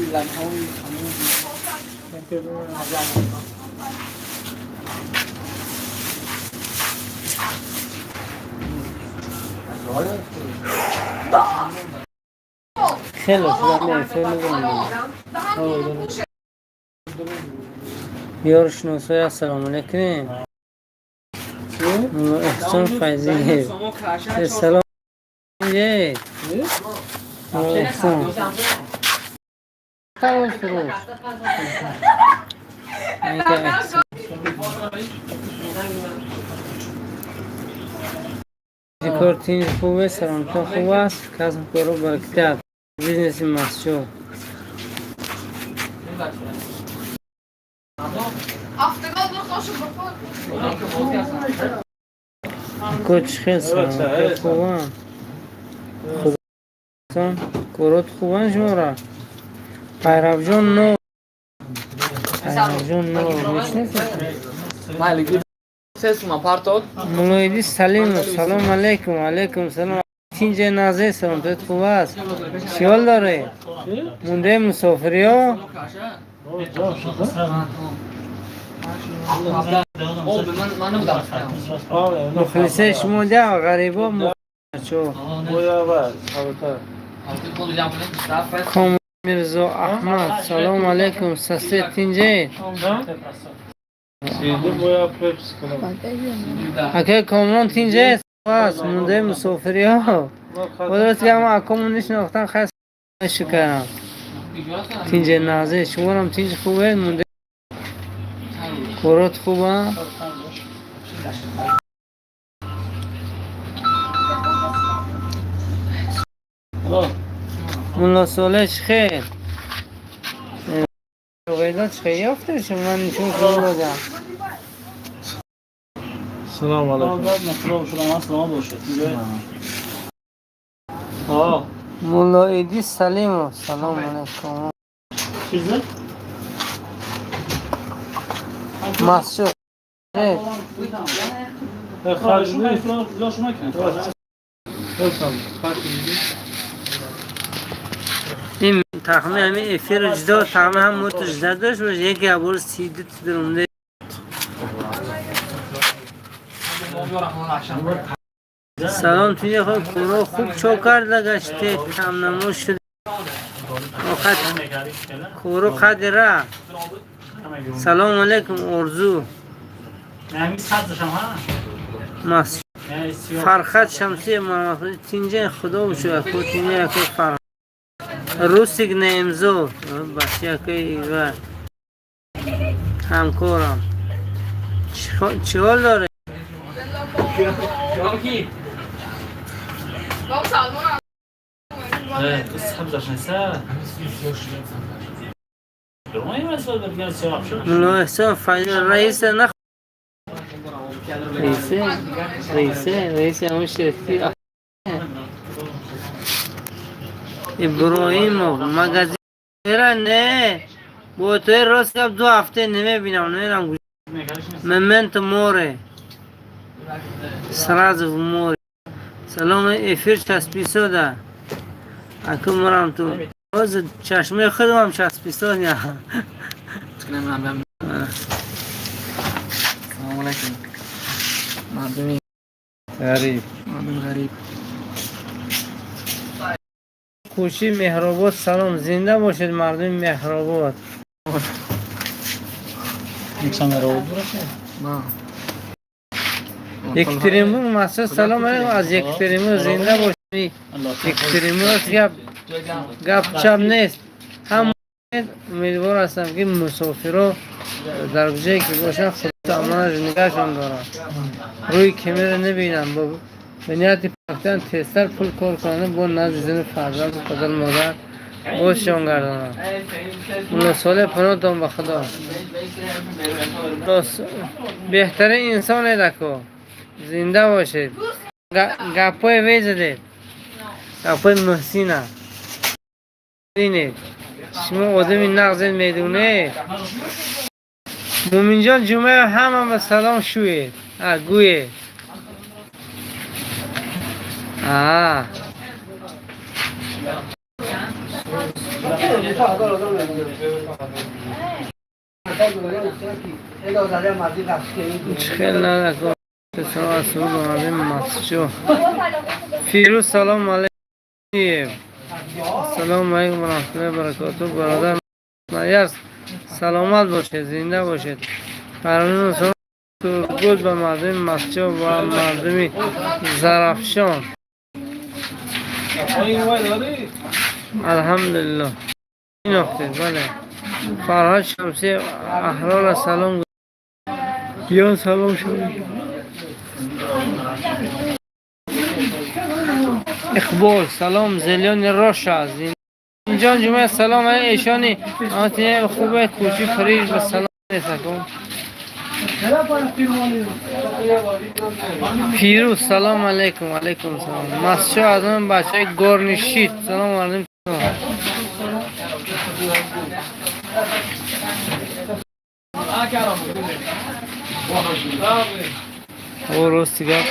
خیلی خوب یار شناسای السلام علیکم احسان فیضی سلام علیکم احسان تمام فروش کارتین خوبه سلامتا خوب است کسب کارو برکت بیزنس مسجد کوچ خیلی سلامتا خوبه خدا کارات خوبه شما را پیرو جان نو میشنید مولایدی سلام علیکم سلام تین جنازه سلام تو خوب است خیال داره مونده مسافری ها مخلصه شما ده غریب ها مخلصه کام مرزا احمد سلام علیکم سسته تینجه اکه کامران تینجه است مونده مسافری ها قدرت که همه اکامون نشناختن خیلی شکرم تینجه نازه شما هم تینجه خوبه مونده کارات خوبه مولا سالش خیر غیلات خیلی یافته شما من نشون کنم بودم سلام علیکم مولا ایدی سلیم سلام علیکم چیزه؟ مسجد خارجی این تخمه همین افیر جدا تخمه هم موت جدا داشت و یکی عبور سیده درونده سلام توی خود کورو خوب چوکر لگشته کم نموش شده کورو قدره سلام علیکم ارزو مسجد فرخت شمسی محمد تینجه خدا بشو اکو تینجه اکو فرخت روسیگ نیمزو بس یکی و همکارم چی حال داره؟ ملا احسان فیض رئیس نخ رئیس همون شرکتی ابراهیم مگزین نه با توی راست کب 2 هفته نمیبینم نمیرم گوش ممنت موره سراز و موره سلام افیر چسبیسو ده اکو مرم تو باز چشمه خودم هم چسبیسو نه سلام علیکم مردمی غریب کوشی مهرآباد سلام زنده باشید مردم مهرآباد یکتریمو مسجد سلام علیکم از یکتریمو زنده باشید یکتریمو گپ چپ نیست هم امیدوار هستم که مسافرها در جایی که باشن خدا امانش نگهشان دارن روی کمر نبینن با به نیت پاکتن تستر پول کار کنن با نزد زن فرزند و پدر مادر باششان گردانن اون سال پناهتان به خدا بهترین انسان ایدکو زنده باشید گپای ویزده گپای محسینه شما آدمی نغزین میدونه مومین جان جمعه همه به سلام شوید گوید خیلی ندکن سلام سلام آمدیم مسجو فیروز سلام علیکم سلام علیکم و رحمت الله و برکاته برادر مریض سلامت باشید زنده باشید قرانون سلام ترگود به مردم مسجو و مردم زرفشان الحمدلله این نقطه بله فرهاد شمسی احرار سلام یا سلام شما اقبال سلام زلیان راش از اینجا جمعه سلام علیه ایشانی آنتینه خوبه کوچی فریج به سلام نیستکم پیروز سلام علیکم علیکم سلام مسجد از من بچه گرنشید سلام علیکم او روز گپ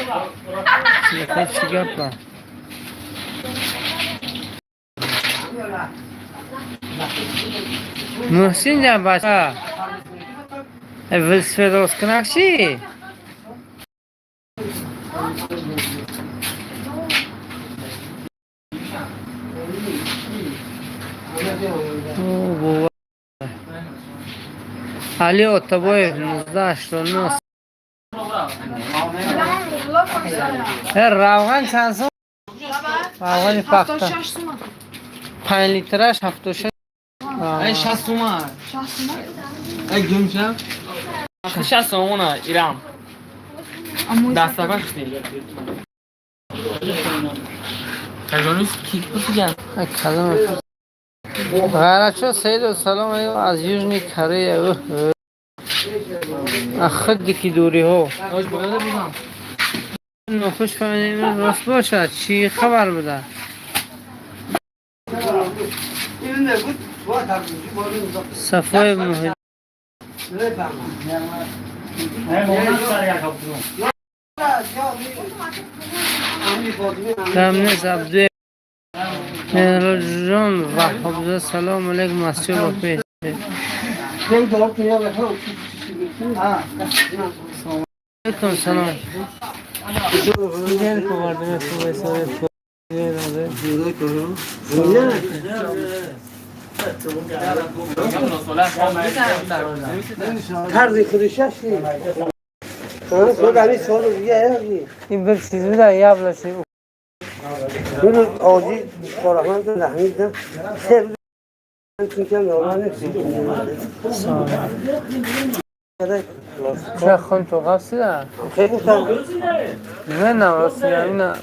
چی گپ با محسن جان بچه ویلسفه درست کنک چی؟ علی اتبای 1989 روغن چند سو؟ روغن پخته 5 لیترش 76 ای 60 تومن ای گمشم 60 تومن ایران دسته بخشی تجانیست کی بسیار کلام غیرتشو سید سلام علیکم از یوجنی کره اخدی که دوری ها نخوش کنیم راست باشد چی خبر بده صفای محیط دمنیز عبدوی جان و حفظه سلام علیکم مسجد و پیش علیکم سلام دیگر که مردم خوبه ساله این بر چیز میده یا بلاشی این آجی کارمان تو نحمیدم سر من کنم نورانه چه خون تو قفصی ده؟ خیلی سر نه نوراستی اینا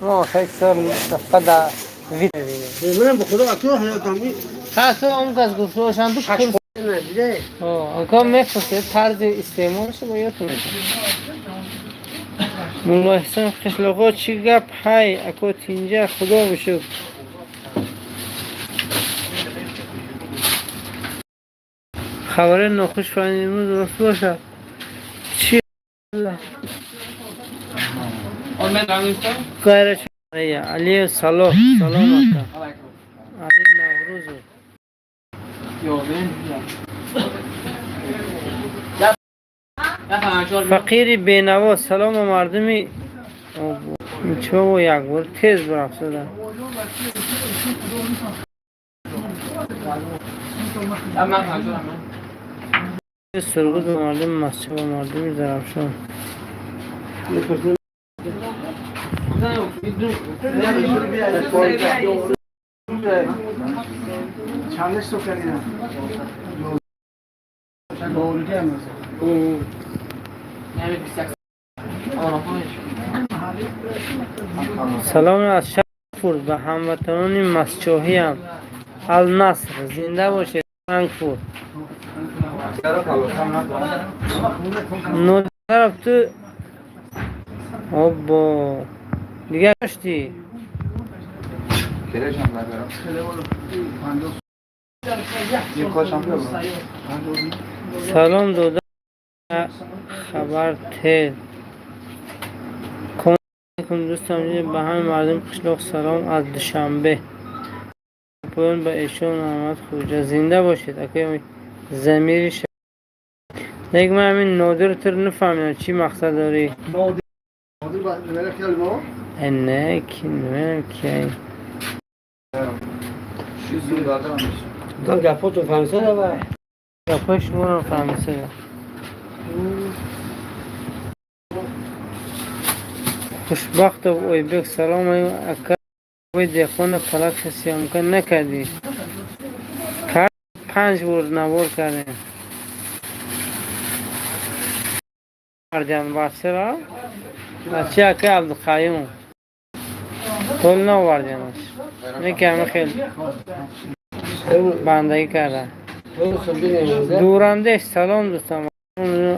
ما خیلی سال فقط وید میبینیم منم بخدا تو حیاتامی خاصه اون کس گفتوشن تو خیلی نمیده اونکا میخواسته طرز استعمالش باید کنید مولا احسان خشلقا چی گپ های اکو تینجا خدا بشو خبر نخوش فرانیمون درست باشد چی الله کاره چه علی سلام سلام اکا علی نوروزه فقیری بینوا سلام مردمی چه و یک بار تیز برافت دادن سرگود به مردم مسجد و مردمی زرفشان چندش تو کردیم سلام از شرفور به هموطنان مسجوهی هم النصر زنده باشید فرانکفورت نو طرف تو آبا دیگه داشتی سلام دودا خبر تیز کن دوستان به همه مردم قشلاق سلام از دوشنبه پایان به ایشان احمد خوجا زنده باشید. اکای زمیر شد دیگه من همین نادر تر نفهمیدم چی مقصد داری. نادر باید خیلی ما نه کی نمیم کی تو گفت تو فهمسه داره گپاش مونم فهمیسه خوشبخت و اویبک سلام اکا وی دیخون پلک سیام کن نکردی کرد 5 بار نوار کردیم مردیان باسه را بچه اکا عبدالقایم طول نو واردیانش نکه همه خیلی بندگی کرده دورنده سلام دوستان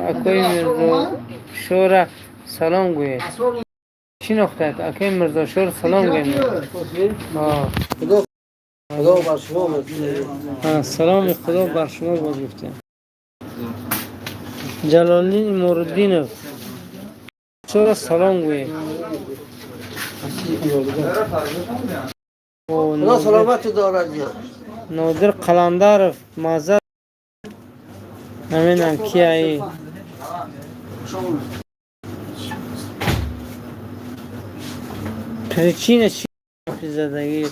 اکای مرزا شور سلام گوید چی نقطه اکای مرزا شور سلام گوید خدا بر شما بسید سلام خدا بر شما باز گفته جلالین موردینov شور سلام گوید خدا سلامت دارد یا نادر قلندر مازر همین هم کیایی پریچین چی زدگی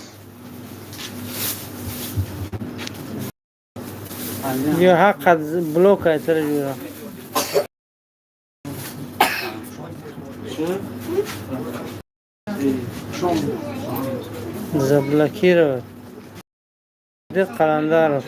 یا حق بلوک های تر جورا زبلکی رو دید قلنده رو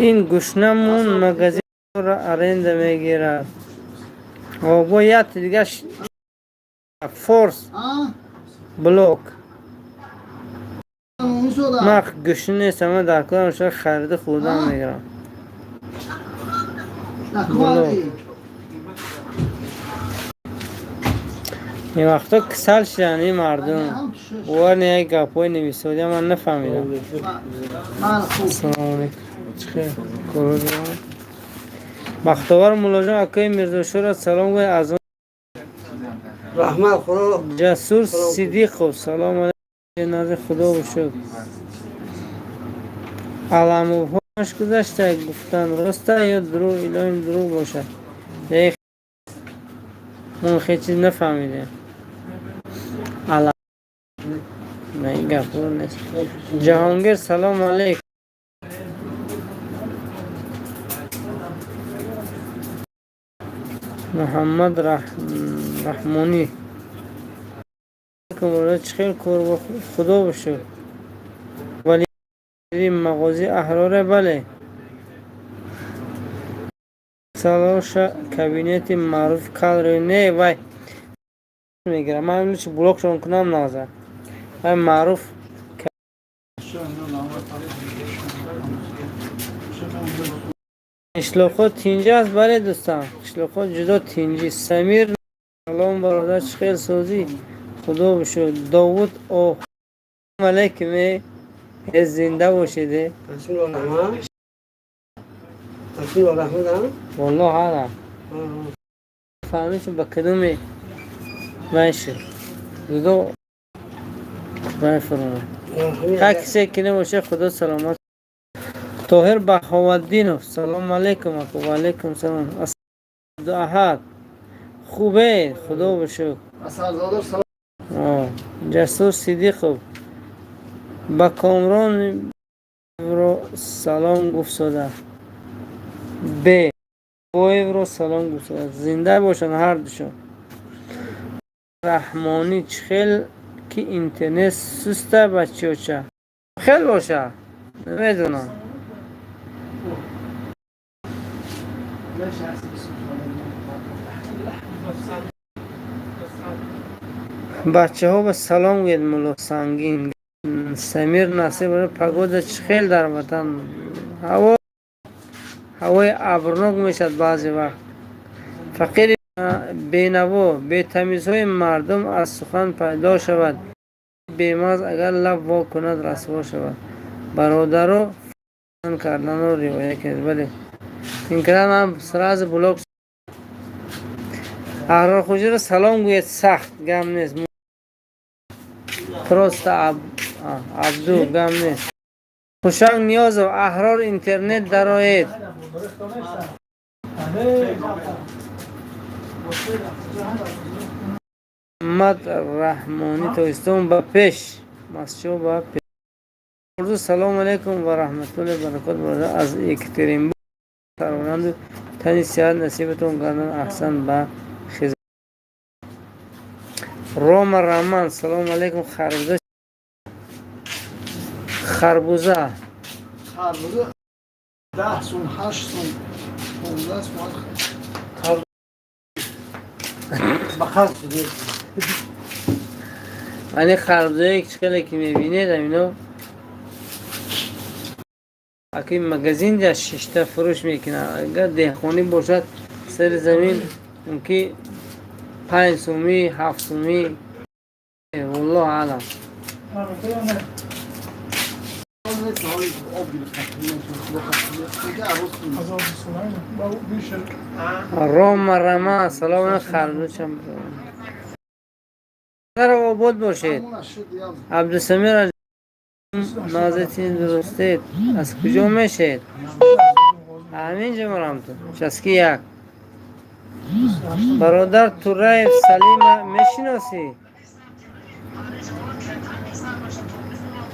این گشنمون مگزین را ارنده میگیرد و باید دیگه فورس بلوک من گشنه نیستم من در کارم شاید خرده خوردم میگیرم بلوک این وقتا کسل شدن این مردم وارن یک گپای نویسادی من نفهمیدم سلام علیکم چخیر کرو دیوان بختاور ملاجم اکای مرزا شور سلام گوی از رحمت خدا جسور صدیق سلام علیکم نزد خدا بشد علمو هاش گذشته گفتن راسته یا درو الهیم درو باشه یک من خیلی چیز نفهمیده علم نه این گفت نیست جهانگیر سلام علیکم محمد رحمانی چخیر کور خدا بشو ولی مغازی احراره بله سلاش کابینت معروف کال نه وای میگیرم من میشه بلوک شون کنم نازه وای معروف اشلاخو تینجی است بله دوستان اشلاخو جدا تینجی سمیر سلام برادر چخیر سوزی خدا بشو داوود او علیکم زنده باشیده رسول الله رسول الله رحمت والله هذا فهمیش با کدومی ماشی دو بای فرمان هر کسی که نباشه خدا سلامت طاهر بخاوالدینov سلام علیکم و علیکم سلام دو احد خوبه خدا بشو اسعدزاده سلام جسور صدیق با کامران رو سلام گفت ساده ب بایو رو سلام گفت ساده زنده باشن هر دوشون رحمانی چخیل که اینترنت سسته بچه چه خیل باشه نمیدونم بچه ها به سلام گید ملو سنگین سمیر نصیب رو پگود چخیل در وطن هوای ابرناک میشد بعضی وقت فقیر بینوا به تمیز های مردم از سخن پیدا شود بیماز اگر لب وا کند رسوا شود برادر کردن رو روایت کرد ولی این کردن هم سر از بلوک احرار خوجی را سلام گوید سخت گم نیست. درست عبدو گم نیست. خوشنگ نیاز و احرار اینترنت درآید. محمد رحمانی تویستون با پیش مسجو با پیش. اردو سلام علیکم و رحمت الله و برکات برده از اکترین سرورند تنی سیاد نصیبتون گردن احسن با خیزه. روم رحمان سلام علیکم. خربوزه خربوزه 10 سون 8 سون 15 سون بخاطر من خربوزه یک چکلی که میبینید اینو اکی مگزین در ششته فروش میکنه. اگر دهخونی باشد سر زمین اونکی 5 سومی 7 سومی والله علم. روم رما سلام خربوزه چم در آباد باشید. عبدالسمیر نازتین درستید. از کجا میشید؟ همین جمرم تو چسکی یک برادر تورایف سلیم میشناسی؟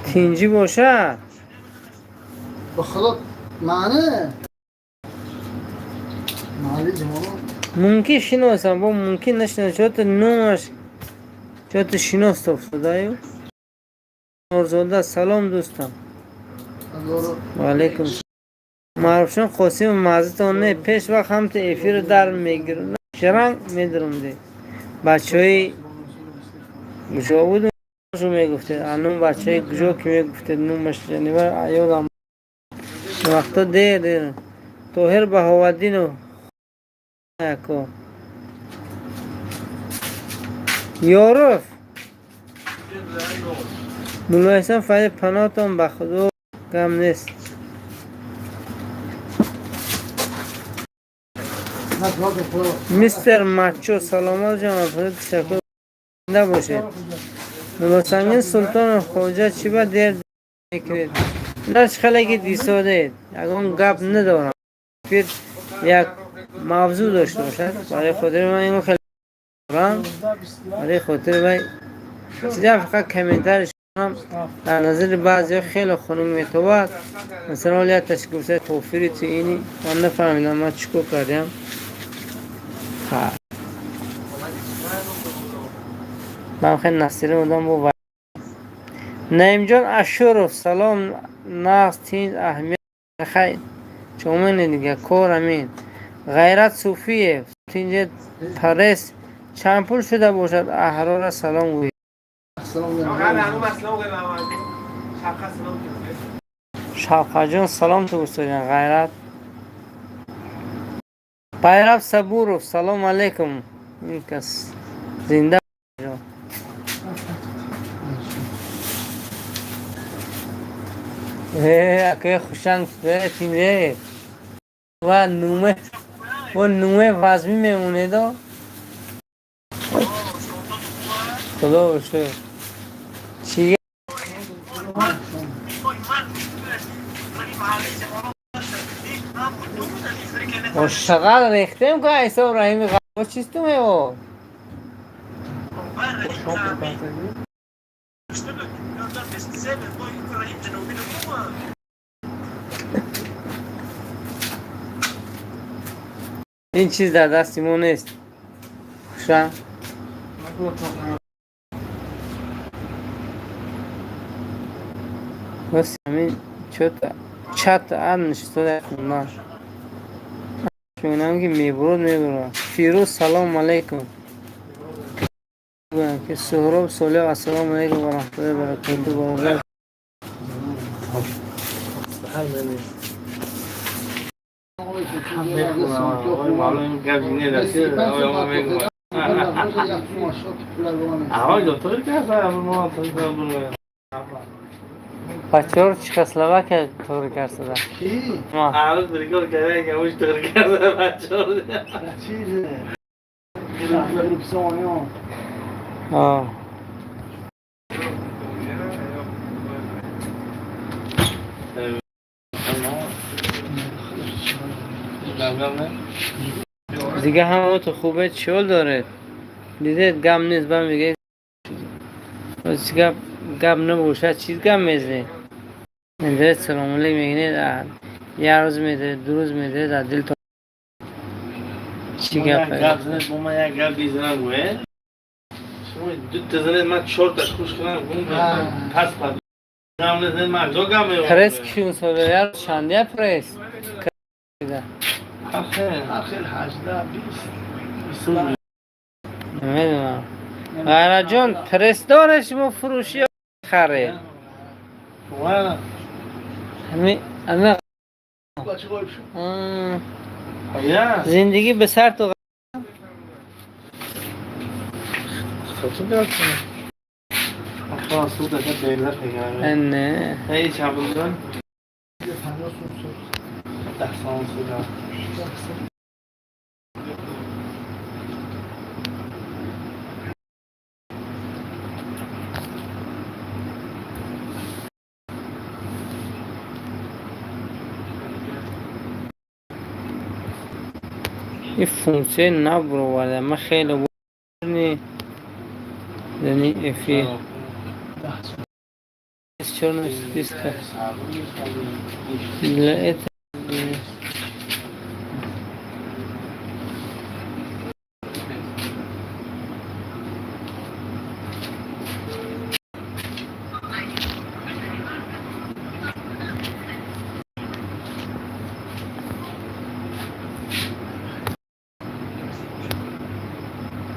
تینجی باشه بخدا معنی معنی جمعه ممکن شناسم با ممکن نشناسم. چوت نومش چوت شناست افتادایو نورزاده سلام دوستم. و علیکم معروف شون قاسم معزتان نه پیش وقت هم تو ایفی رو در میگیرم شرنگ میدرم دی بچه های گجا بود شو میگفتید انون بچه های گجا که میگفتید نومش جنیبر ایادم وقتا دیر توهر بهاودین و اکو یارف مولای حسن فایده پناهتان به خدا کم نیست. مستر مچو سلامات جناب تشکر نباشید. مولای سنگین سلطان خواجه چی با دیر میکنید؟ نش خلقی دیساده اگه گپ ندارم پیر یک موضوع داشته باشد برای خاطر من اینو خیلی دارم برای خاطر من چیزا فقط کامنتارش کنم. در نظر بعضی خیلی خونم میتواد مثلا ولی تشکیل توفیری تو اینی من نفهمیدم من چیکار کردم. من خیلی نصیره بودم با نعیم جان اشورف سلام ناس تین اهمیت خیلی چومنه دیگه کار امین غیرت صوفیه تینجه پرس چند پول شده باشد احرار سلام گوید. شبخه جان سلام تو بستویدن غیرت پیرب صبورو سلام علیکم. این کس زنده جان اکی خوشنگ تینه و نومه وزمی میمونه دا خدا باشه چیه و شغل ریختیم که ایسا و رحیم غلبا چیستو میو این چیز در دستی ما نیست. خوشم بس همین چت عد نشسته در خوندن شونم که میبرود فیروز سلام علیکم که سهراب صالح السلام علیکم و رحمت الله و برکاته. بچه رو چکسلواک طور کرده عرض برگار کرده که اوش طور کرده بچه رو آه دیگه همون تو خوبه چول داره دیده گم نیست با میگه بس گم نبوشه چیز گم میزه میده سلام علیک میگه یه روز میده دو روز میده در دل تو چی گپ ما یک گل بیزنم گوه شما دو تزنید من چهار تا خوش کنم پس پس گم نزنید من دو گم میوم پرس کیون ساله یار شانده پرس آخر 18 20 نمیدونم غیره جان پرس داره شما فروشی خره وانا همه یا زندگی به سر تو خودتو دارتونه آخه سود داشت بیلر پیگرمه نه هی چه بودن 10 سال سود این فونکسیون نبرو ورده من خیلی بودنی دنی افی چرا نیست لقیت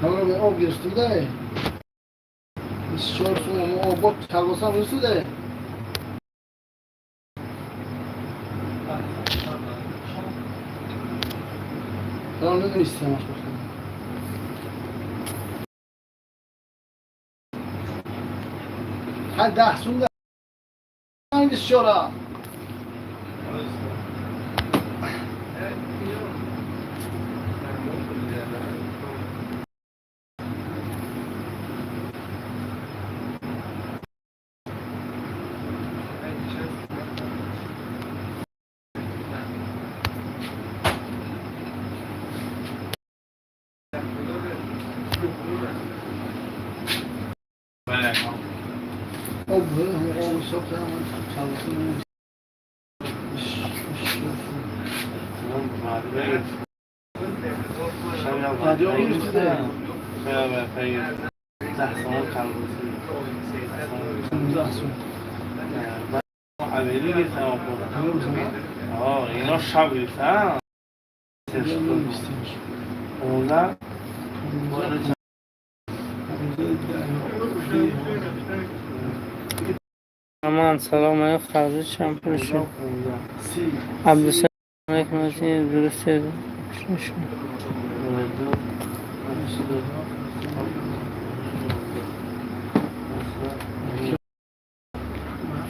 حالا به آب گرفتوده 24 سون آب با کلباسم رسوده حالا نمیستم اش بخونم ها 10 سون ده این 24 آب بره آب صاف کنم کلباسم مادیا گرفتوده 10 سال کلباسی 15 سون عویلی گرفتم آبودم همه روزم اینا شب گرفتم نمیستمش 15 امان سلام علیکم خرجه چند شد عبدالسلام علیکم ازین درسته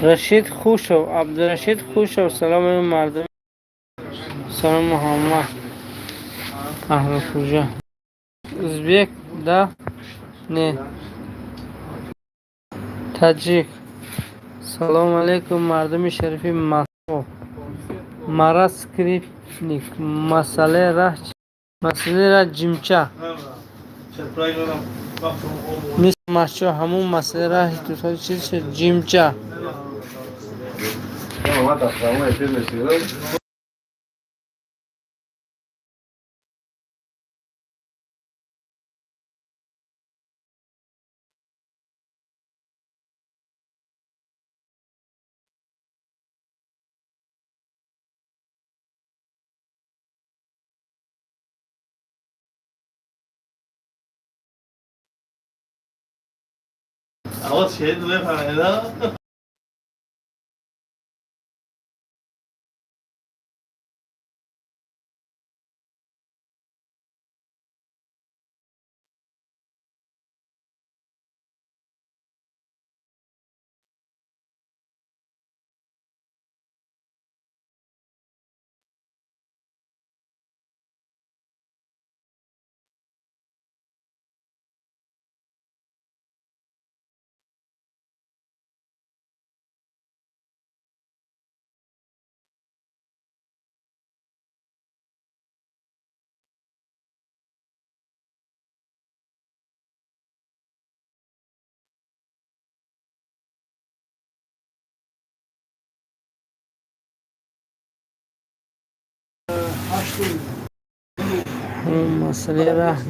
رشید خوشو عبدالرشید خوشو سلام علیکم مردم سلام محمد اهل کجا ازبک ده نه تاجیک سلام علیکم مردم شریفی مسئول مرا سکریپنیک مسئله را جیمچه نیست ماشو همون مسئله را تو چیز شد جیمچه آواز شهید بفهمیده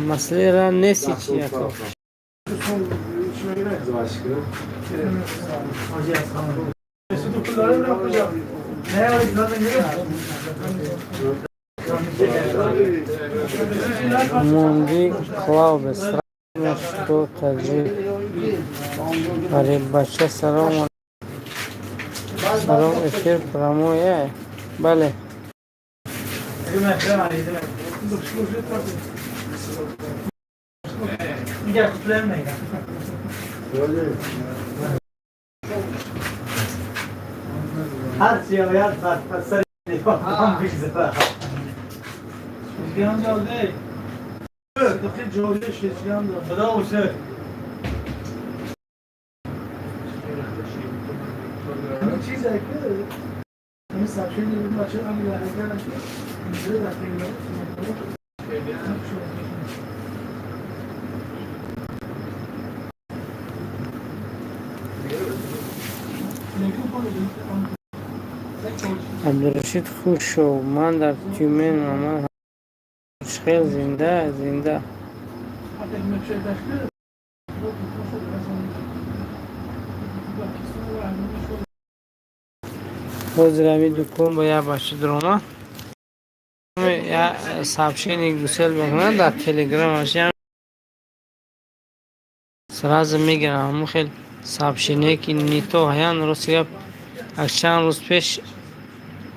مسئله را نیستی چی اکا موندی کلاوبس تو تجربه برای بچه سلام افیر پرامویه بله هر چی آید بر سر دیوان بگذاره شیشگیان جالده دقیق جالده شیشگیان دارد خدا باشه همین چیز که همین سبشی نیرون بچه همین لحظه کردن که اینجا دسته عبدالرشید خوش شو من در تیومن من خیلی زنده حضرمی دکون با یه بچه درومه یا سابشینی گوسل بکنن در تلگرامش سراز میگیرم همون خیلی سابشینی که نیتو هیان روسیه از چند روز پیش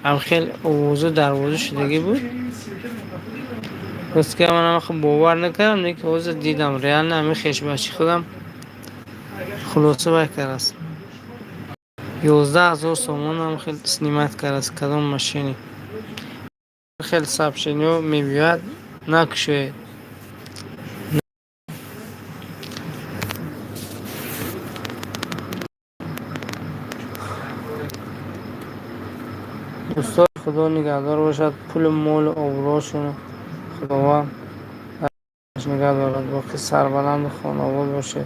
هم خیلی وضو در وضو شدگی بود روز که من هم باور نکردم دیگه وضو دیدم ریال نه همین خیش بچی خودم خلاصه بکر است 11,000 سومون هم خیلی سنیمت کرد از کدام ماشینی خیلی سابشینی رو میبید نکشوید دوستان خدا نگهدار باشد پول مول آوراشون خداوند نگه دارد باقی سربلند خانواده باشه